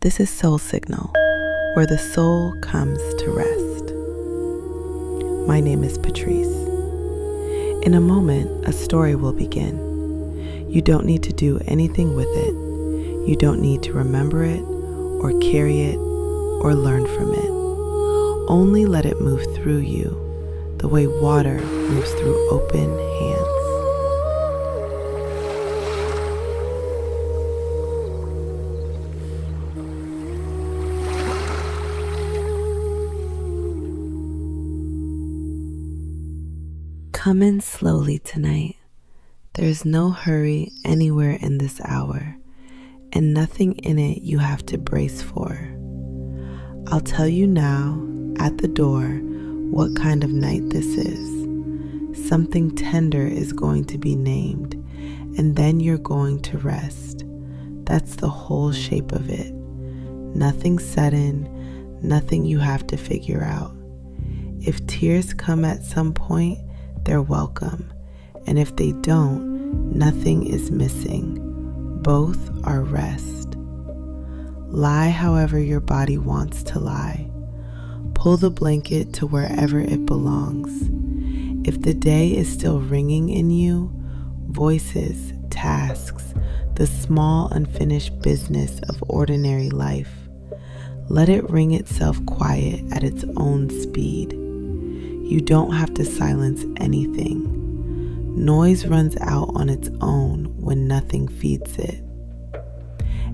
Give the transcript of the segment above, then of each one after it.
This is Soul Signal, where the soul comes to rest. My name is Patrice. In a moment, a story will begin. You don't need to do anything with it. You don't need to remember it, or carry it, or learn from it. Only let it move through you, the way water moves through open hands. Come in slowly tonight. There's no hurry anywhere in this hour, and nothing in it you have to brace for. I'll tell you now, at the door, what kind of night this is. Something tender is going to be named, and then you're going to rest. That's the whole shape of it. Nothing sudden, nothing you have to figure out. If tears come at some point, they're welcome, and if they don't, nothing is missing. Both are rest. Lie however your body wants to lie. Pull the blanket to wherever it belongs. If the day is still ringing in you, voices, tasks, the small unfinished business of ordinary life, let it ring itself quiet at its own speed. You don't have to silence anything. Noise runs out on its own when nothing feeds it.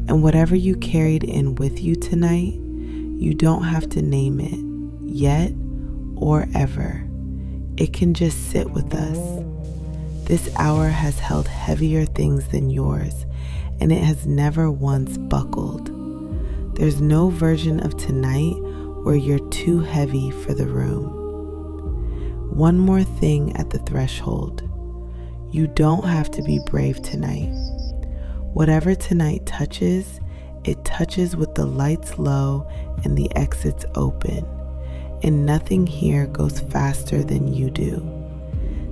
And whatever you carried in with you tonight, you don't have to name it, yet or ever. It can just sit with us. This hour has held heavier things than yours, and it has never once buckled. There's no version of tonight where you're too heavy for the room. One more thing at the threshold. You don't have to be brave tonight. Whatever tonight touches, it touches with the lights low and the exits open, and nothing here goes faster than you do.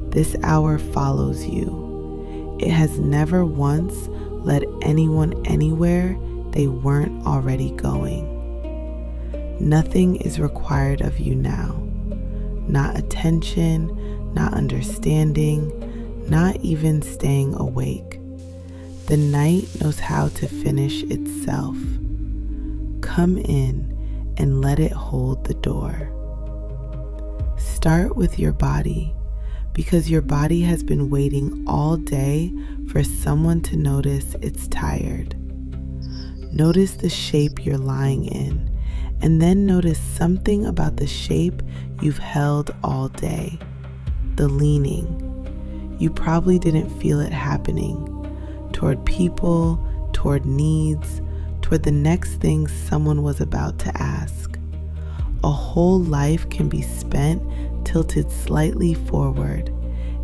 This hour follows you. It has never once led anyone anywhere they weren't already going. Nothing is required of you now. Not attention, not understanding, not even staying awake. The night knows how to finish itself. Come in and let it hold the door. Start with your body, because your body has been waiting all day for someone to notice it's tired. Notice the shape you're lying in, and then notice something about the shape you've held all day. The leaning. You probably didn't feel it happening. Toward people, toward needs, toward the next thing someone was about to ask. A whole life can be spent tilted slightly forward,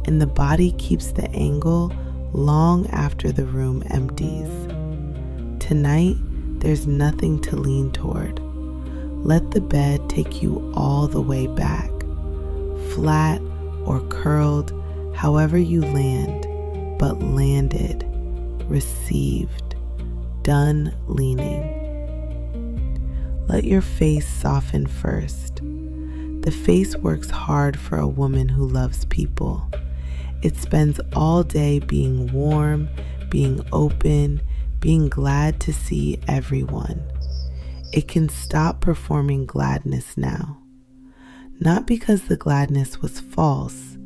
and the body keeps the angle long after the room empties. Tonight, there's nothing to lean toward. Let the bed take you all the way back, flat or curled, however you land, but landed, received, done leaning. Let your face soften first. The face works hard for a woman who loves people. It spends all day being warm, being open, being glad to see everyone. It can stop performing gladness now. Not because the gladness was false,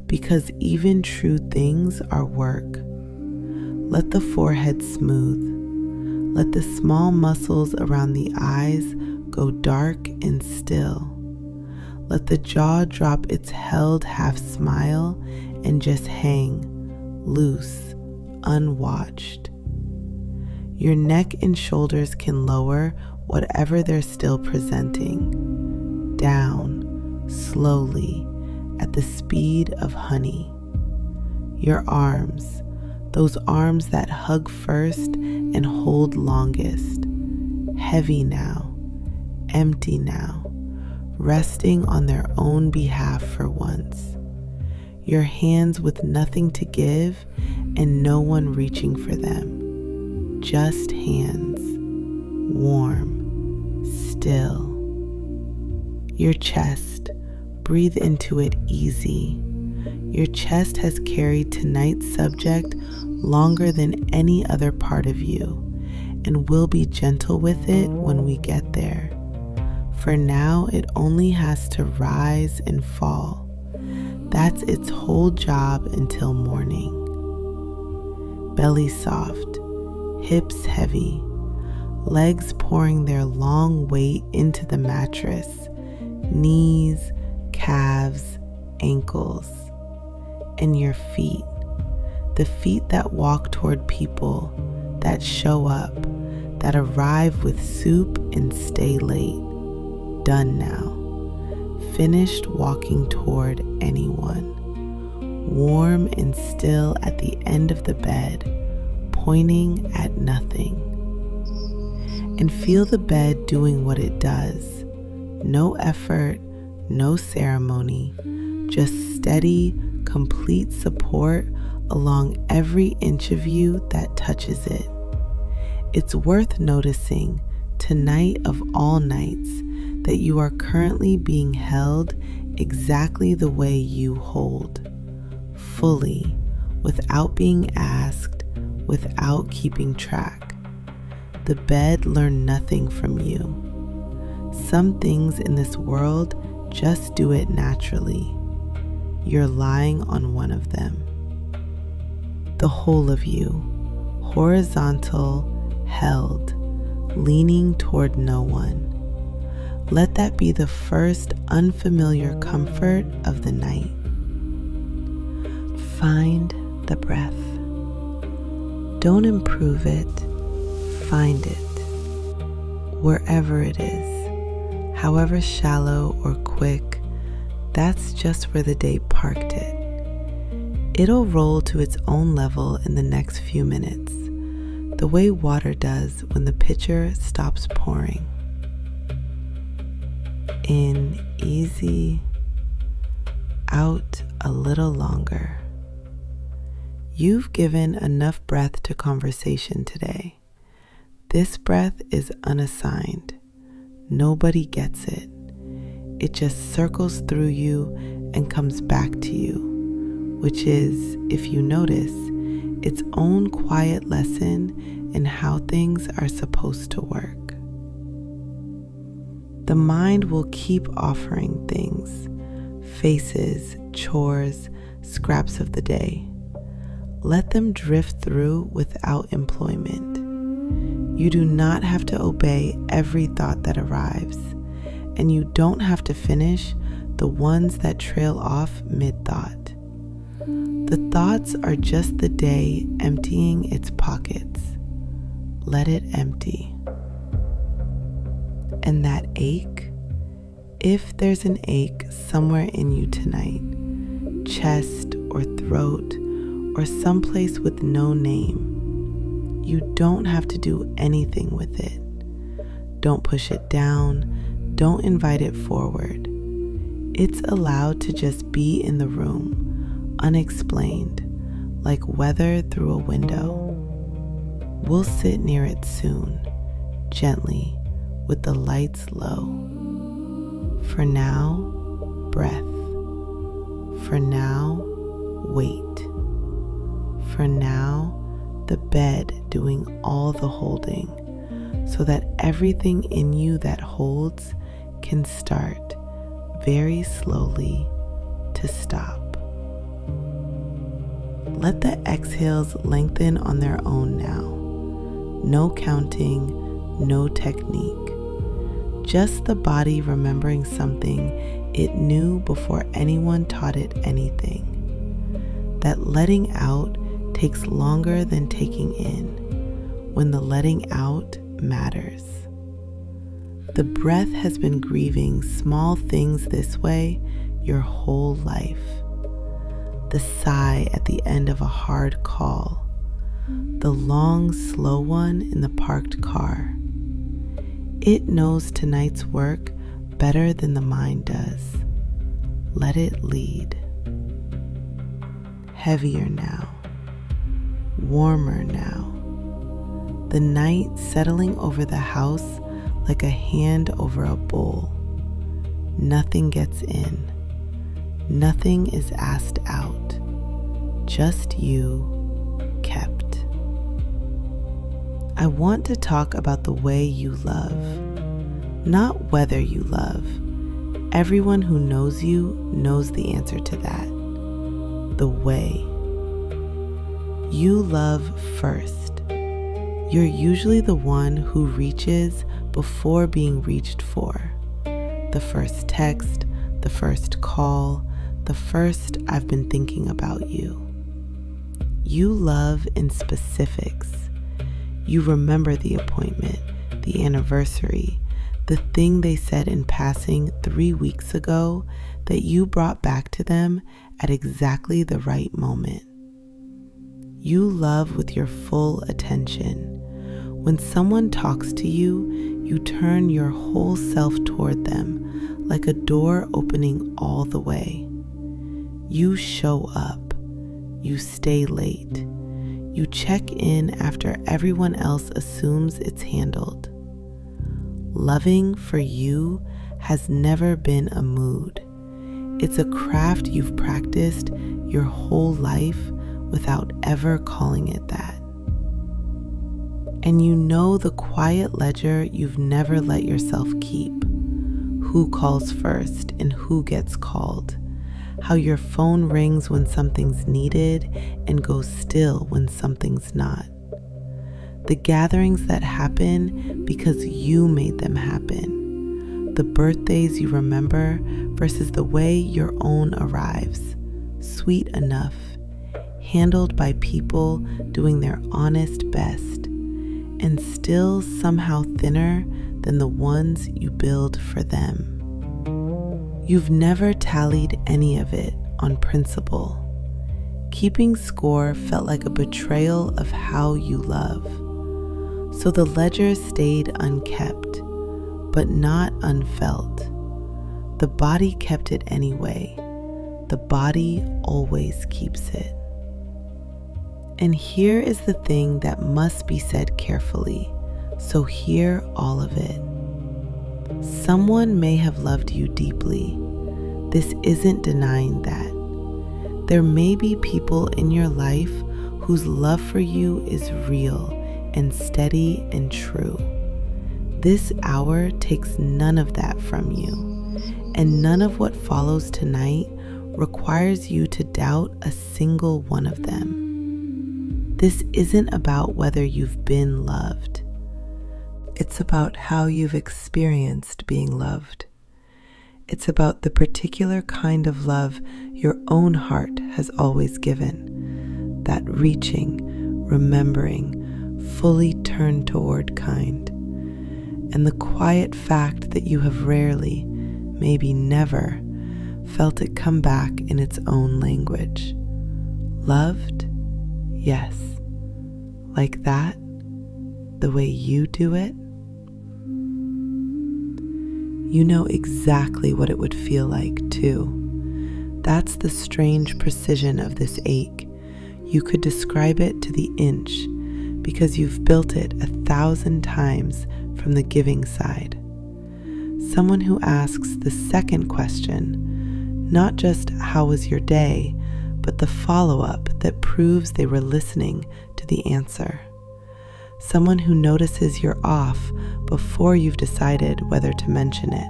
because even true things are work. Let the forehead smooth. Let the small muscles around the eyes go dark and still. Let the jaw drop its held half smile and just hang, loose, unwatched. Your neck and shoulders can lower whatever they're still presenting, down, slowly, at the speed of honey. Your arms, those arms that hug first and hold longest, heavy now, empty now, resting on their own behalf for once. Your hands with nothing to give and no one reaching for them, just hands, warm, still. Your chest, breathe into it easy. Your chest has carried tonight's subject longer than any other part of you, and will be gentle with it when we get there. For now, it only has to rise and fall. That's its whole job until morning. Belly soft, hips heavy, legs pouring their long weight into the mattress, knees, calves, ankles, and your feet, the feet that walk toward people, that show up, that arrive with soup and stay late. Done now. Finished walking toward anyone. Warm and still at the end of the bed, pointing at nothing. And feel the bed doing what it does. No effort, no ceremony, just steady, complete support along every inch of you that touches it. It's worth noticing, tonight of all nights, that you are currently being held exactly the way you hold, fully, without being asked, without keeping track. The bed learned nothing from you. Some things in this world just do it naturally. You're lying on one of them. The whole of you, horizontal, held, leaning toward no one. Let that be the first unfamiliar comfort of the night. Find the breath. Don't improve it, find it. Wherever it is, however shallow or quick, that's just where the day parked it. It'll roll to its own level in the next few minutes, the way water does when the pitcher stops pouring. In easy, out a little longer. You've given enough breath to conversation today. This breath is unassigned. Nobody gets it. It just circles through you and comes back to you, which is, if you notice, its own quiet lesson in how things are supposed to work. The mind will keep offering things, faces, chores, scraps of the day. Let them drift through without employment. You do not have to obey every thought that arrives, and you don't have to finish the ones that trail off mid-thought. The thoughts are just the day emptying its pockets. Let it empty. And that ache, if there's an ache somewhere in you tonight, chest or throat or someplace with no name, you don't have to do anything with it. Don't push it down, don't invite it forward. It's allowed to just be in the room, unexplained, like weather through a window. We'll sit near it soon, gently, with the lights low. For now, breath. For now, wait. For now, the bed doing all the holding, so that everything in you that holds can start very slowly to stop. Let the exhales lengthen on their own now. No counting, no technique. Just the body remembering something it knew before anyone taught it anything. That letting out takes longer than taking in, when the letting out matters. The breath has been grieving small things this way your whole life. The sigh at the end of a hard call. The long, slow one in the parked car. It knows tonight's work better than the mind does. Let it lead. Heavier now. Warmer now. the night settling over the house like a hand over a bowl. Nothing gets in. Nothing is asked out. Just you kept. I want to talk about the way you love, not whether you love. Everyone who knows you knows the answer to that. The way. You love first. You're usually the one who reaches before being reached for. The first text, the first call, the first "I've been thinking about you." You love in specifics. You remember the appointment, the anniversary, the thing they said in passing 3 weeks ago that you brought back to them at exactly the right moment. You love with your full attention. When someone talks to you, you turn your whole self toward them, like a door opening all the way. You show up. You stay late. You check in after everyone else assumes it's handled. Loving for you has never been a mood. It's a craft you've practiced your whole life without ever calling it that. And you know the quiet ledger you've never let yourself keep. Who calls first and who gets called. How your phone rings when something's needed and goes still when something's not. The gatherings that happen because you made them happen. The birthdays you remember versus the way your own arrives. Sweet enough, handled by people doing their honest best, and still somehow thinner than the ones you build for them. You've never tallied any of it on principle. Keeping score felt like a betrayal of how you love. So the ledger stayed unkept, but not unfelt. The body kept it anyway. The body always keeps it. And here is the thing that must be said carefully, so hear all of it. Someone may have loved you deeply. This isn't denying that. There may be people in your life whose love for you is real and steady and true. This hour takes none of that from you, and none of what follows tonight requires you to doubt a single one of them. This isn't about whether you've been loved. It's about how you've experienced being loved. It's about the particular kind of love your own heart has always given. That reaching, remembering, fully turned toward kind. And the quiet fact that you have rarely, maybe never, felt it come back in its own language. Loved? Yes. Like that? The way you do it? You know exactly what it would feel like, too. That's the strange precision of this ache. You could describe it to the inch because you've built it 1,000 times from the giving side. Someone who asks the second question, not just "How was your day?" but the follow-up that proves they were listening to the answer. Someone who notices you're off before you've decided whether to mention it.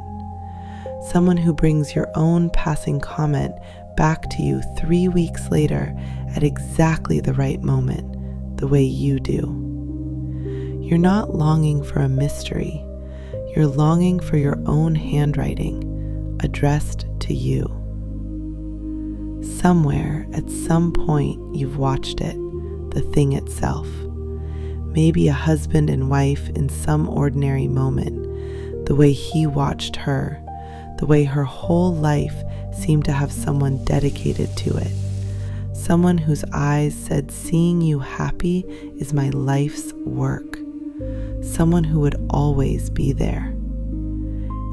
Someone who brings your own passing comment back to you 3 weeks later at exactly the right moment, the way you do. You're not longing for a mystery. You're longing for your own handwriting, addressed to you. Somewhere, at some point, you've watched it, the thing itself. Maybe a husband and wife in some ordinary moment, the way he watched her, the way her whole life seemed to have someone dedicated to it. Someone whose eyes said, "Seeing you happy is my life's work." Someone who would always be there.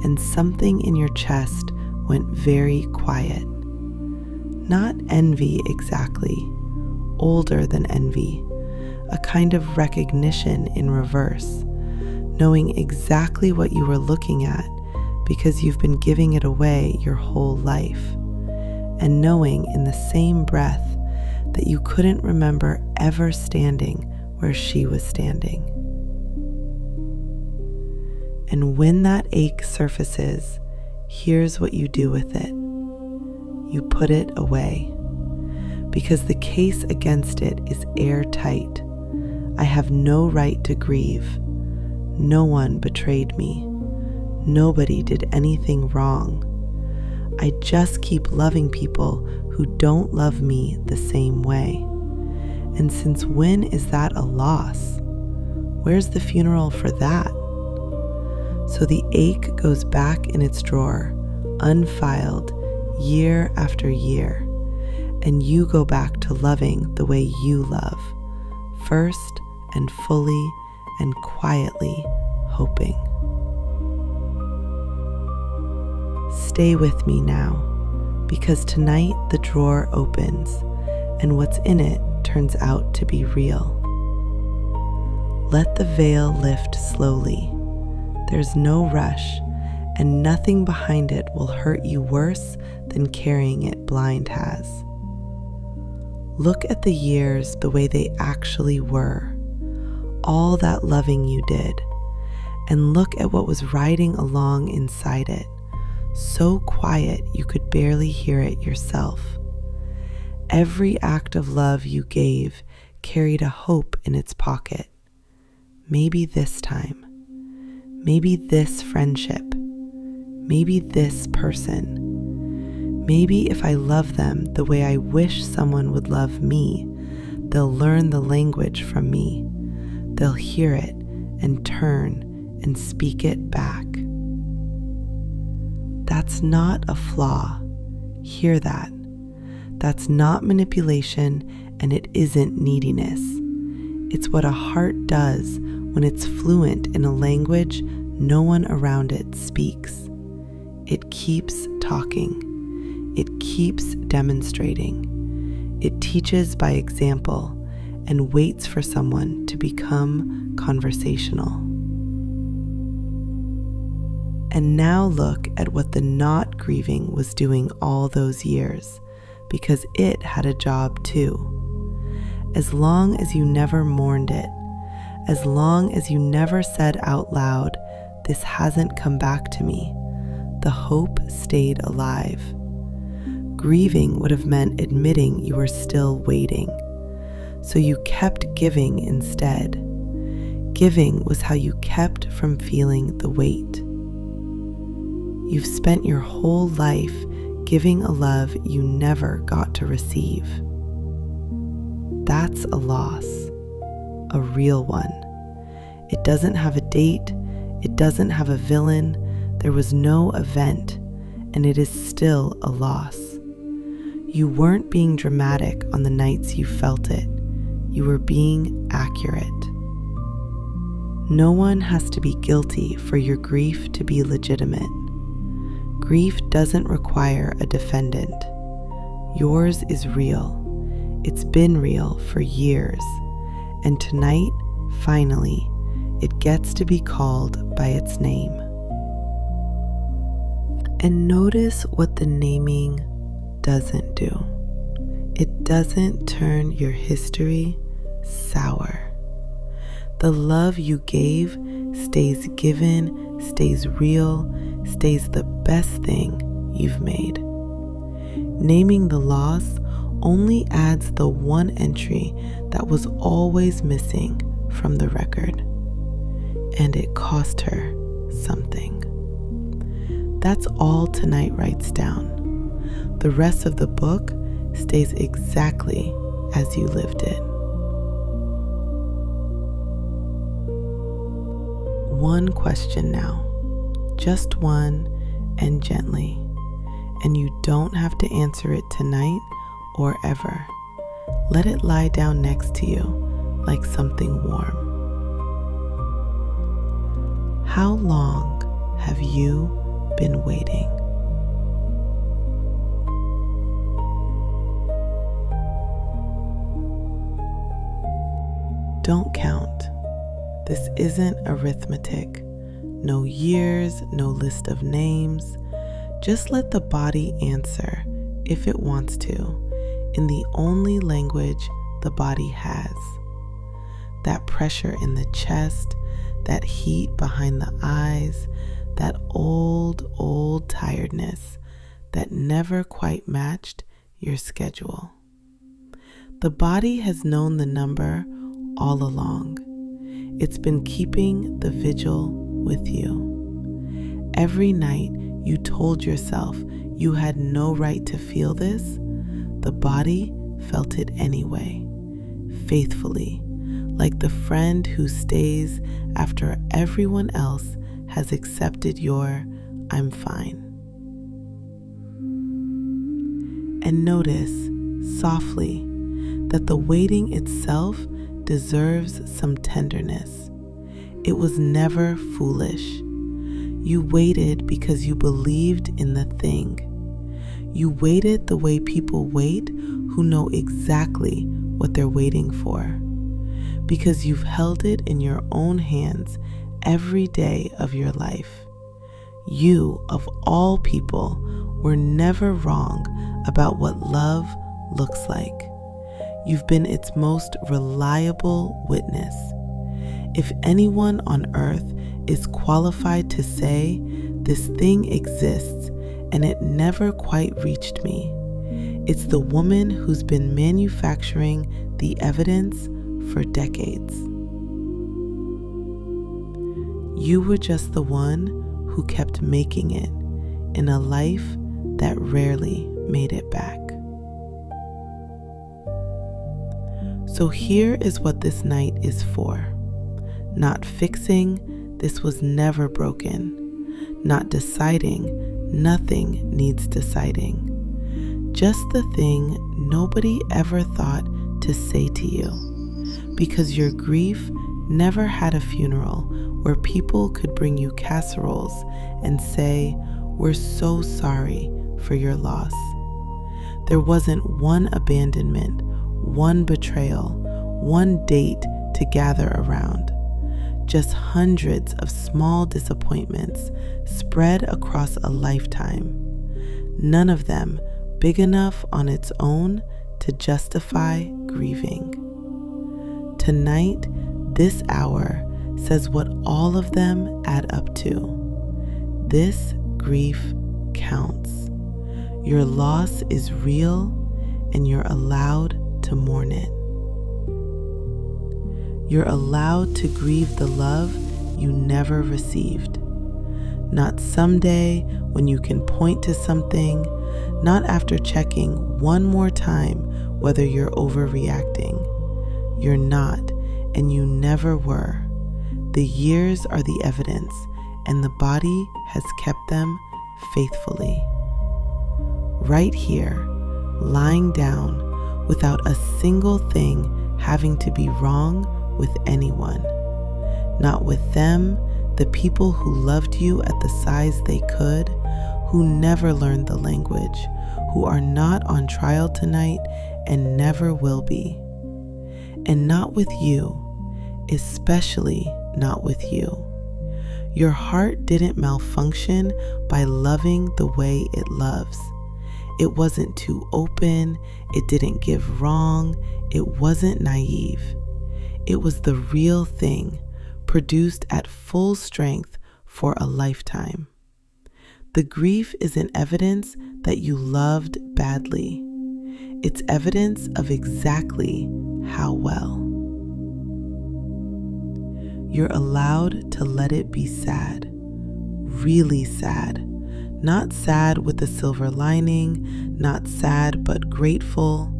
And something in your chest went very quiet. Not envy exactly, older than envy, a kind of recognition in reverse, knowing exactly what you were looking at because you've been giving it away your whole life, and knowing in the same breath that you couldn't remember ever standing where she was standing. And when that ache surfaces, here's what you do with it. You put it away, because the case against it is airtight. I have no right to grieve. No one betrayed me. Nobody did anything wrong. I just keep loving people who don't love me the same way. And since when is that a loss? Where's the funeral for that? So the ache goes back in its drawer, unfiled, year after year, and you go back to loving the way you love, first and fully and quietly hoping. Stay with me now, because tonight the drawer opens, and what's in it turns out to be real. Let the veil lift slowly. There's no rush, and nothing behind it will hurt you worse than carrying it blind has. Look at the years the way they actually were, all that loving you did, and look at what was riding along inside it, so quiet you could barely hear it yourself. Every act of love you gave carried a hope in its pocket. Maybe this time. Maybe this friendship. Maybe this person. Maybe if I love them the way I wish someone would love me, they'll learn the language from me. They'll hear it and turn and speak it back. That's not a flaw. Hear that. That's not manipulation, and it isn't neediness. It's what a heart does when it's fluent in a language no one around it speaks. It keeps talking. It keeps demonstrating. It teaches by example and waits for someone to become conversational. And now look at what the not grieving was doing all those years, because it had a job too. As long as you never mourned it, as long as you never said out loud, "This hasn't come back to me," the hope stayed alive. Grieving would have meant admitting you were still waiting. So you kept giving instead. Giving was how you kept from feeling the weight. You've spent your whole life giving a love you never got to receive. That's a loss, a real one. It doesn't have a date, it doesn't have a villain, there was no event, and it is still a loss. You weren't being dramatic on the nights you felt it. You were being accurate. No one has to be guilty for your grief to be legitimate. Grief doesn't require a defendant. Yours is real. It's been real for years. And tonight, finally, it gets to be called by its name. And notice what the naming doesn't do. It doesn't turn your history sour. The love you gave stays given, stays real, stays the best thing you've made. Naming the loss only adds the one entry that was always missing from the record. And it cost her something. That's all tonight writes down. The rest of the book stays exactly as you lived it. One question now, just one, and gently. And you don't have to answer it tonight or ever. Let it lie down next to you like something warm. How long have you been waiting? Don't count. This isn't arithmetic. No years, no list of names. Just let the body answer, if it wants to, in the only language the body has. That pressure in the chest, that heat behind the eyes, that old tiredness that never quite matched your schedule. The body has known the number all along. It's been keeping the vigil with you. Every night you told yourself you had no right to feel this, the body felt it anyway, faithfully, like the friend who stays after everyone else has accepted your "I'm fine." And notice, softly, that the waiting itself deserves some tenderness. It was never foolish. You waited because you believed in the thing. You waited the way people wait who know exactly what they're waiting for, because you've held it in your own hands every day of your life. You, of all people, were never wrong about what love looks like. You've been its most reliable witness. If anyone on earth is qualified to say, "This thing exists and it never quite reached me," it's the woman who's been manufacturing the evidence for decades. You were just the one who kept making it in a life that rarely made it back. So here is what this night is for. Not fixing, this was never broken. Not deciding, nothing needs deciding. Just the thing nobody ever thought to say to you, because your grief never had a funeral where people could bring you casseroles and say, "We're so sorry for your loss." There wasn't one abandonment, one betrayal, one date to gather around. Just hundreds of small disappointments spread across a lifetime. None of them big enough on its own to justify grieving. Tonight, this hour says what all of them add up to. This grief counts. Your loss is real, and you're allowed to mourn it. You're allowed to grieve the love you never received. Not someday when you can point to something, not after checking one more time whether you're overreacting. You're not, and you never were. The years are the evidence, and the body has kept them faithfully. Right here, lying down, without a single thing having to be wrong with anyone. Not with them, the people who loved you at the size they could, who never learned the language, who are not on trial tonight and never will be. And not with you, especially not with you. Your heart didn't malfunction by loving the way it loves. It wasn't too open, it didn't give wrong, it wasn't naive. It was the real thing, produced at full strength for a lifetime. The grief isn't evidence that you loved badly. It's evidence of exactly how well. You're allowed to let it be sad, really sad. Not sad with a silver lining, not sad but grateful.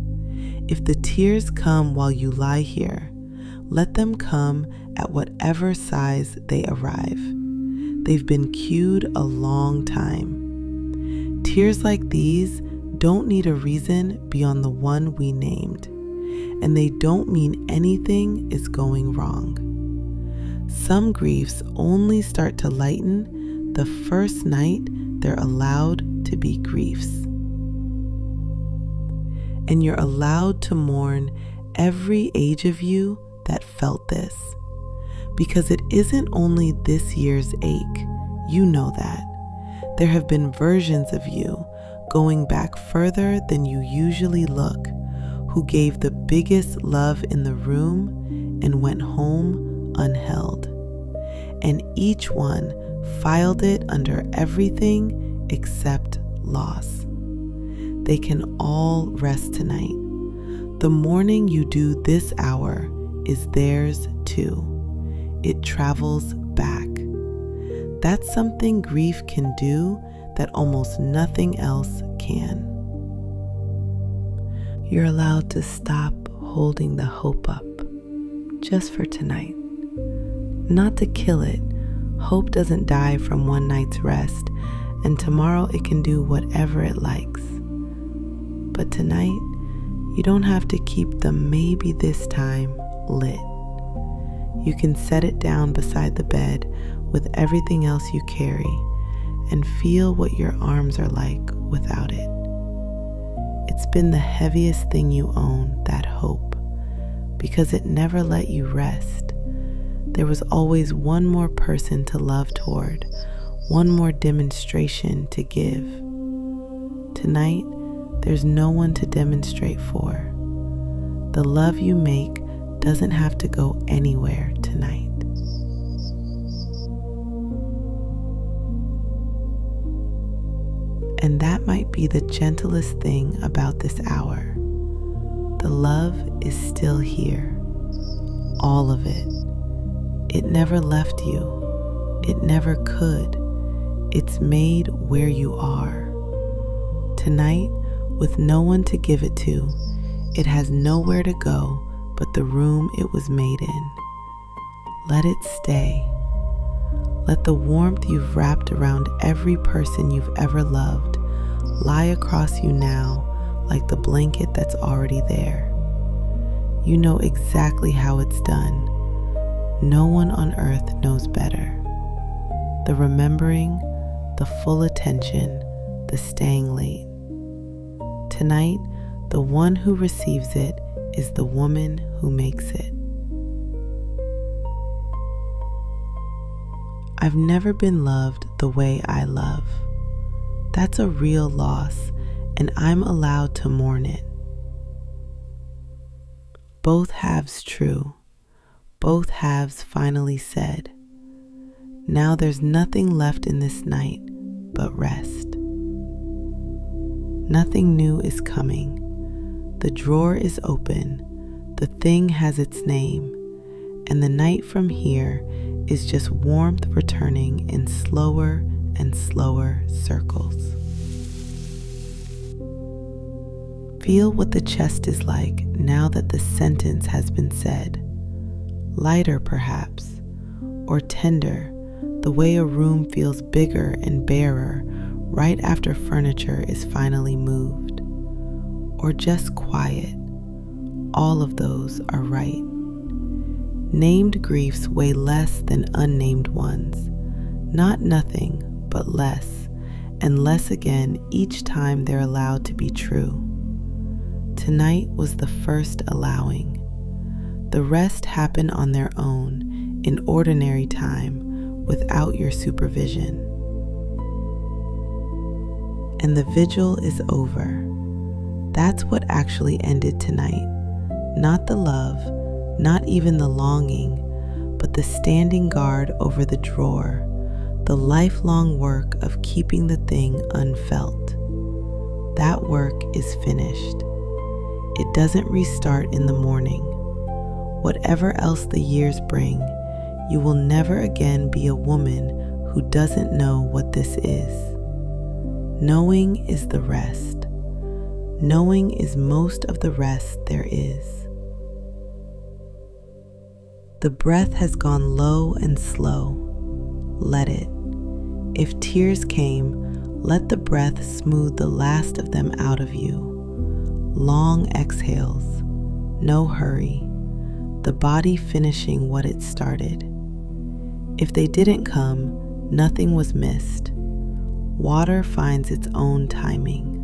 If the tears come while you lie here, let them come at whatever size they arrive. They've been cued a long time. Tears like these don't need a reason beyond the one we named, and they don't mean anything is going wrong. Some griefs only start to lighten the first night they're allowed to be griefs. And you're allowed to mourn every age of you that felt this. Because it isn't only this year's ache, you know that. There have been versions of you going back further than you usually look, who gave the biggest love in the room and went home unheld. And each one filed it under everything except loss. They can all rest tonight. The mourning you do this hour is theirs too. It travels back. That's something grief can do that almost nothing else can. You're allowed to stop holding the hope up, just for tonight. Not to kill it. Hope doesn't die from one night's rest, and tomorrow it can do whatever it likes. But tonight, you don't have to keep the maybe this time lit. You can set it down beside the bed with everything else you carry and feel what your arms are like without it. It's been the heaviest thing you own, that hope, because it never let you rest. There was always one more person to love toward, one more demonstration to give. Tonight, there's no one to demonstrate for. The love you make doesn't have to go anywhere tonight. And that might be the gentlest thing about this hour. The love is still here, all of it. It never left you. It never could. It's made where you are. Tonight, with no one to give it to, it has nowhere to go but the room it was made in. Let it stay. Let the warmth you've wrapped around every person you've ever loved lie across you now like the blanket that's already there. You know exactly how it's done. No one on earth knows better. The remembering, the full attention, the staying late. Tonight, the one who receives it is the woman who makes it. I've never been loved the way I love. That's a real loss, and I'm allowed to mourn it. Both halves true. Both halves finally said. Now there's nothing left in this night but rest. Nothing new is coming. The drawer is open. The thing has its name. And the night from here is just warmth returning in slower and slower circles. Feel what the chest is like now that the sentence has been said. Lighter perhaps, or tender, the way a room feels bigger and barer right after furniture is finally moved. Or just quiet. All of those are right. Named griefs weigh less than unnamed ones. Not nothing, but less, and less again each time they're allowed to be true. Tonight was the first allowing. The rest happened on their own, in ordinary time, without your supervision. And the vigil is over. That's what actually ended tonight. Not the love, not even the longing, but the standing guard over the drawer, the lifelong work of keeping the thing unfelt. That work is finished. It doesn't restart in the morning. Whatever else the years bring, you will never again be a woman who doesn't know what this is. Knowing is the rest. Knowing is most of the rest there is. The breath has gone low and slow. Let it. If tears came, let the breath smooth the last of them out of you. Long exhales, no hurry, the body finishing what it started. If they didn't come, nothing was missed. Water finds its own timing.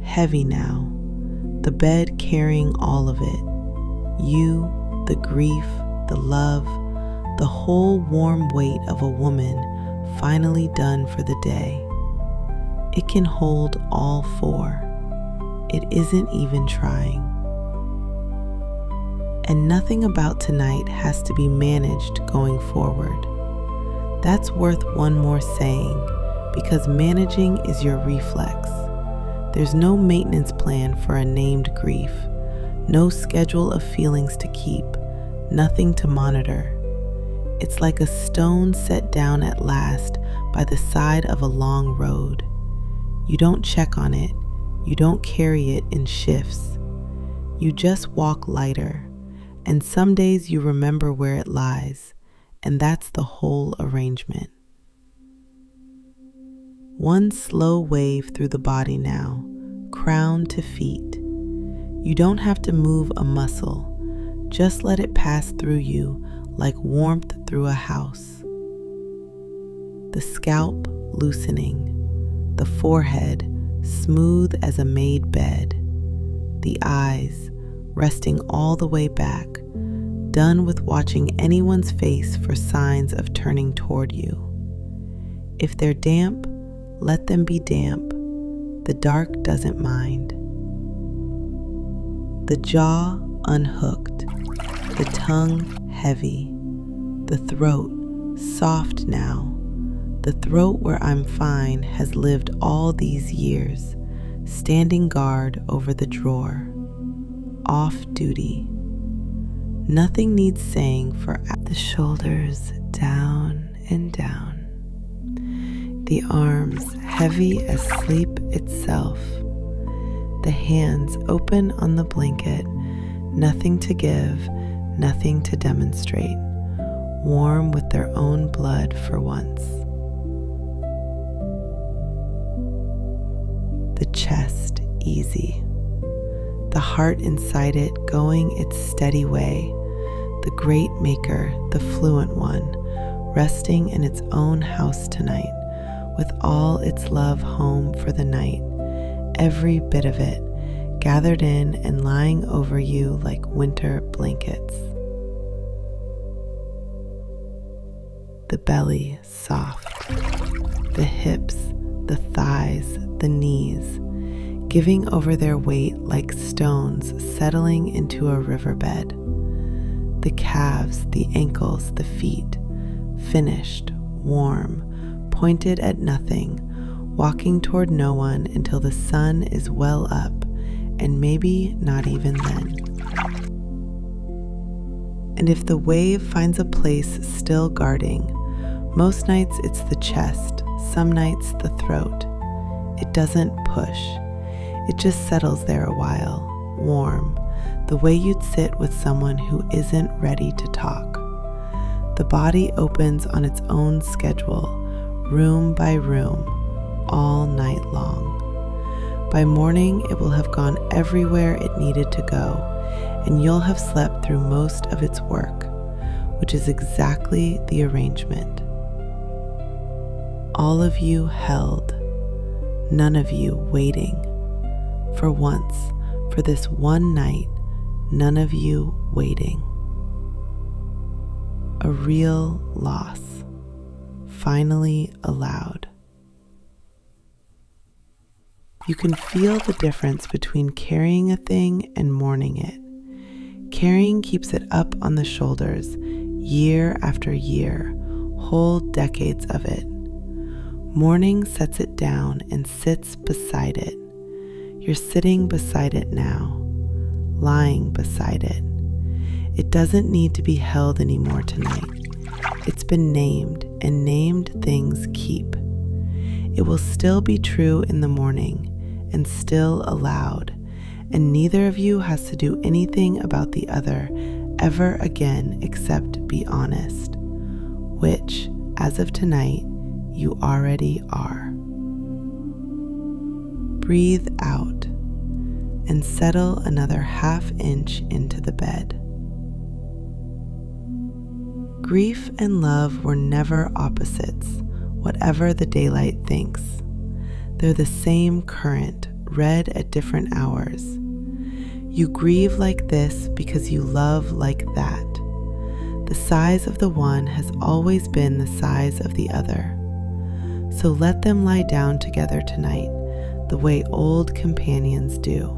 Heavy now, the bed carrying all of it. You, the grief, the love, the whole warm weight of a woman finally done for the day. It can hold all four. It isn't even trying. And nothing about tonight has to be managed going forward. That's worth one more saying, because managing is your reflex. There's no maintenance plan for a named grief, no schedule of feelings to keep, nothing to monitor. It's like a stone set down at last by the side of a long road. You don't check on it, you don't carry it in shifts. You just walk lighter, and some days you remember where it lies, and that's the whole arrangement. One slow wave through the body now, crown to feet. You don't have to move a muscle, just let it pass through you like warmth through a house. The scalp loosening, the forehead smooth as a made bed, the eyes resting all the way back, done with watching anyone's face for signs of turning toward you. If they're damp, let them be damp. The dark doesn't mind. The jaw unhooked, the tongue heavy, the throat soft now. The throat where I'm fine has lived all these years, standing guard over the drawer, off duty. Nothing needs saying for the shoulders down and down. The arms heavy as sleep itself. The hands open on the blanket, nothing to give, nothing to demonstrate, warm with their own blood for once. The chest easy, the heart inside it going its steady way, the great maker, the fluent one, resting in its own house tonight, with all its love home for the night, every bit of it, gathered in and lying over you like winter blankets. The belly soft, the hips, the thighs, the knees, giving over their weight like stones settling into a riverbed. The calves, the ankles, the feet, finished, warm, pointed at nothing, walking toward no one until the sun is well up, and maybe not even then. And if the wave finds a place still guarding, most nights it's the chest, some nights the throat. It doesn't push. It just settles there a while, warm, the way you'd sit with someone who isn't ready to talk. The body opens on its own schedule, room by room, all night long. By morning, it will have gone everywhere it needed to go, and you'll have slept through most of its work, which is exactly the arrangement. All of you held, none of you waiting. For once, for this one night, none of you waiting. A real loss, finally allowed. You can feel the difference between carrying a thing and mourning it. Carrying keeps it up on the shoulders, year after year, whole decades of it. Mourning sets it down and sits beside it. You're sitting beside it now, lying beside it. It doesn't need to be held anymore tonight. It's been named, and named things keep. It will still be true in the morning, and still allowed, and neither of you has to do anything about the other ever again except be honest, which, as of tonight, you already are. Breathe out and settle another half-inch into the bed. Grief and love were never opposites, whatever the daylight thinks. They're the same current, read at different hours. You grieve like this because you love like that. The size of the one has always been the size of the other. So let them lie down together tonight, the way old companions do.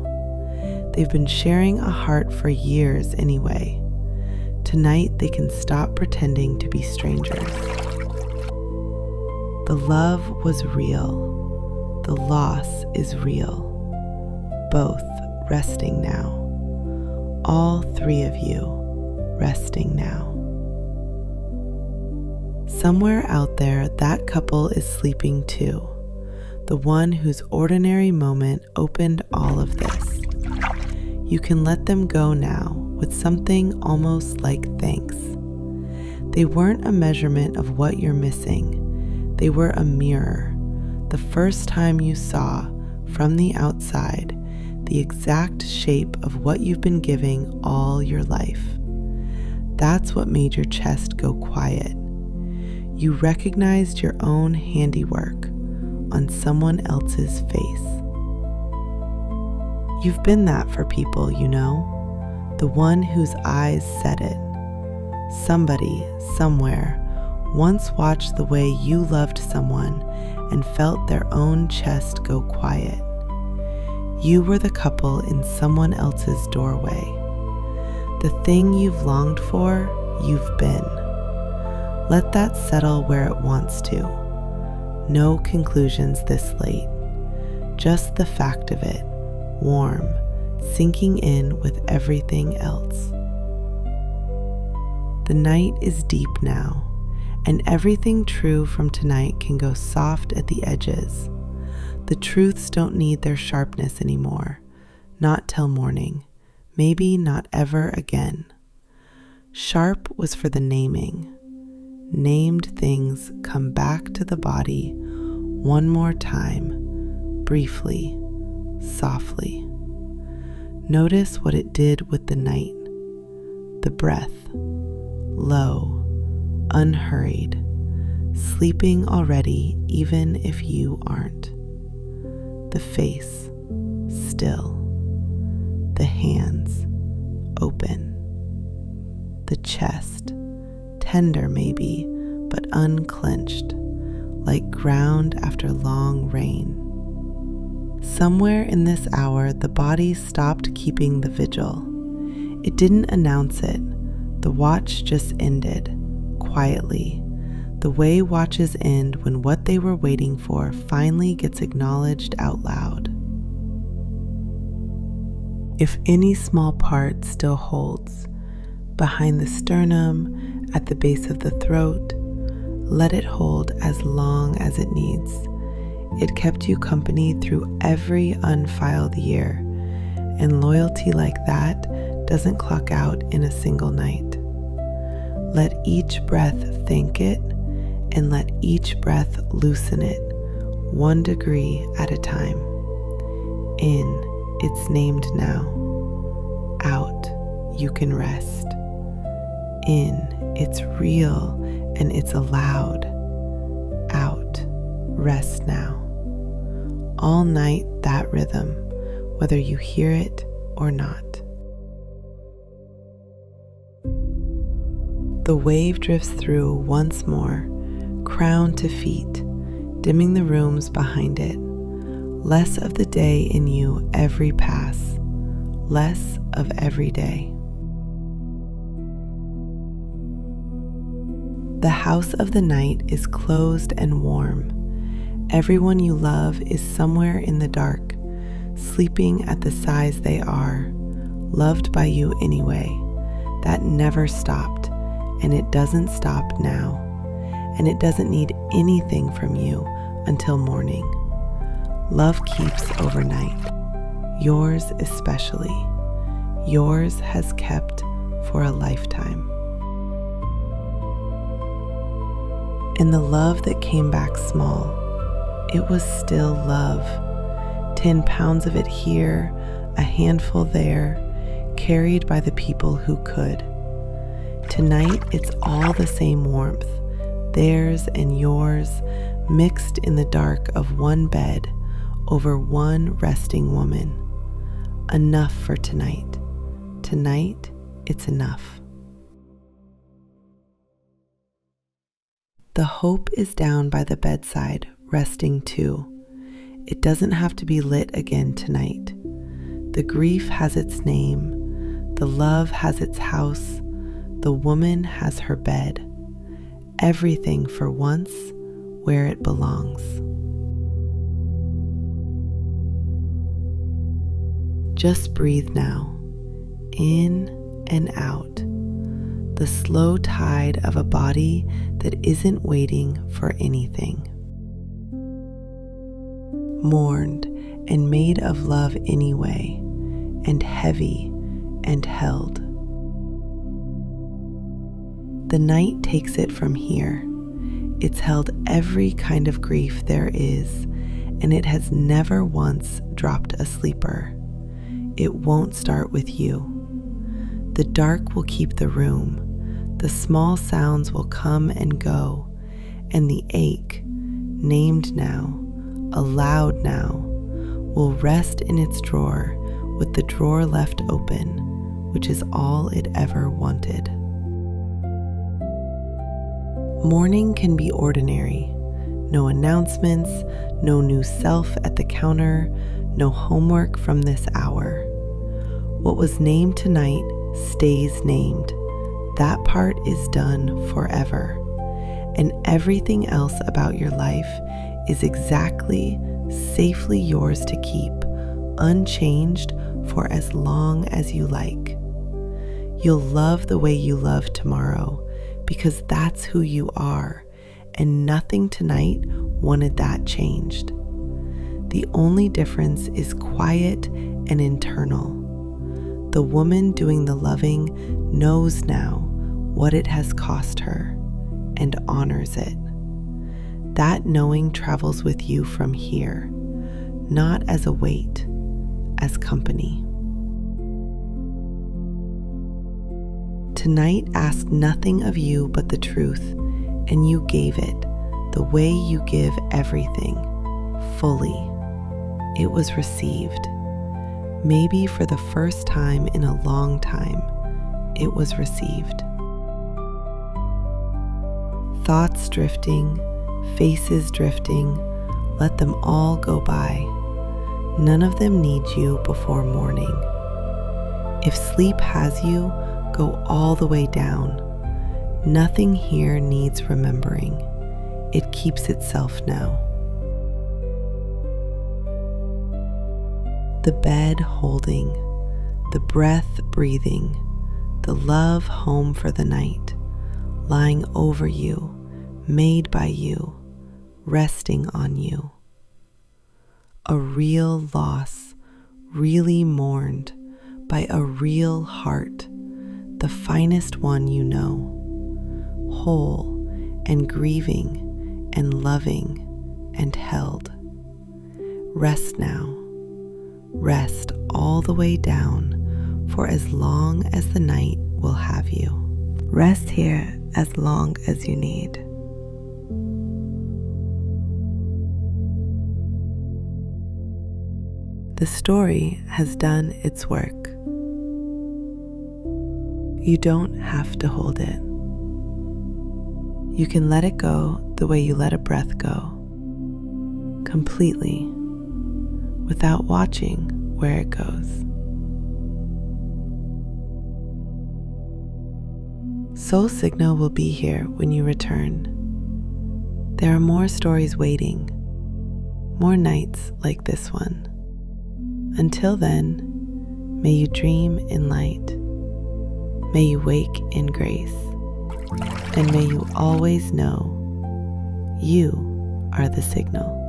They've been sharing a heart for years anyway. Tonight they can stop pretending to be strangers. The love was real. The loss is real. Both resting now. All three of you resting now. Somewhere out there, that couple is sleeping too. The one whose ordinary moment opened all of this. You can let them go now with something almost like thanks. They weren't a measurement of what you're missing. They were a mirror. The first time you saw, from the outside, the exact shape of what you've been giving all your life. That's what made your chest go quiet. You recognized your own handiwork on someone else's face. You've been that for people, you know, the one whose eyes said it. Somebody, somewhere, once watched the way you loved someone and felt their own chest go quiet. You were the couple in someone else's doorway. The thing you've longed for, you've been. Let that settle where it wants to. No conclusions this late. Just the fact of it, warm, sinking in with everything else. The night is deep now, and everything true from tonight can go soft at the edges. The truths don't need their sharpness anymore, not till morning, maybe not ever again. Sharp was for the naming. Named things come back to the body one more time, briefly, softly. Notice what it did with the night. The breath, low, unhurried, sleeping already even if you aren't. The face, still. The hands, open. The chest, tender maybe, but unclenched, like ground after long rain. Somewhere in this hour, the body stopped keeping the vigil. It didn't announce it. The watch just ended, quietly, the way watches end when what they were waiting for finally gets acknowledged out loud. If any small part still holds, behind the sternum, at the base of the throat, let it hold as long as it needs. It kept you company through every unfiled year, and loyalty like that doesn't clock out in a single night. Let each breath thank it, and let each breath loosen it, 1 degree at a time. In, it's named now. Out, you can rest. In, it's real and it's allowed. Out, rest now. All night that rhythm, whether you hear it or not. The wave drifts through once more, crown to feet, dimming the rooms behind it. Less of the day in you every pass, less of every day. The house of the night is closed and warm. Everyone you love is somewhere in the dark, sleeping at the size they are, loved by you anyway. That never stopped, and it doesn't stop now, and it doesn't need anything from you until morning. Love keeps overnight, yours especially. Yours has kept for a lifetime. And the love that came back small, it was still love. 10 pounds of it here, a handful there, carried by the people who could. Tonight, it's all the same warmth, theirs and yours, mixed in the dark of one bed over one resting woman. Enough for tonight. Tonight, it's enough. The hope is down by the bedside, resting too. It doesn't have to be lit again tonight. The grief has its name. The love has its house. The woman has her bed. Everything for once where it belongs. Just breathe now, in and out, the slow tide of a body that isn't waiting for anything. Mourned and made of love anyway, and heavy and held. The night takes it from here. It's held every kind of grief there is, and it has never once dropped a sleeper. It won't start with you. The dark will keep the room. The small sounds will come and go, and the ache, named now, aloud now, will rest in its drawer with the drawer left open, which is all it ever wanted. Mourning can be ordinary. No announcements, no new self at the counter, no homework from this hour. What was named tonight stays named. That part is done forever. And everything else about your life is exactly, safely yours to keep, unchanged for as long as you like. You'll love the way you love tomorrow, because that's who you are, and nothing tonight wanted that changed. The only difference is quiet and internal. The woman doing the loving knows now what it has cost her and honors it. That knowing travels with you from here, not as a weight, as company. Tonight asked nothing of you but the truth, and you gave it the way you give everything, fully. It was received. Maybe for the first time in a long time, it was received. Thoughts drifting, faces drifting, let them all go by. None of them need you before morning. If sleep has you, go all the way down. Nothing here needs remembering. It keeps itself now. The bed holding, the breath breathing, the love home for the night, lying over you, made by you, resting on you. A real loss, really mourned by a real heart, the finest one you know, whole and grieving and loving and held. Rest now, rest all the way down for as long as the night will have you. Rest here as long as you need. The story has done its work. You don't have to hold it. You can let it go the way you let a breath go, completely, without watching where it goes. Soul Signal will be here when you return. There are more stories waiting, more nights like this one. Until then, may you dream in light. May you wake in grace, and may you always know you are the signal.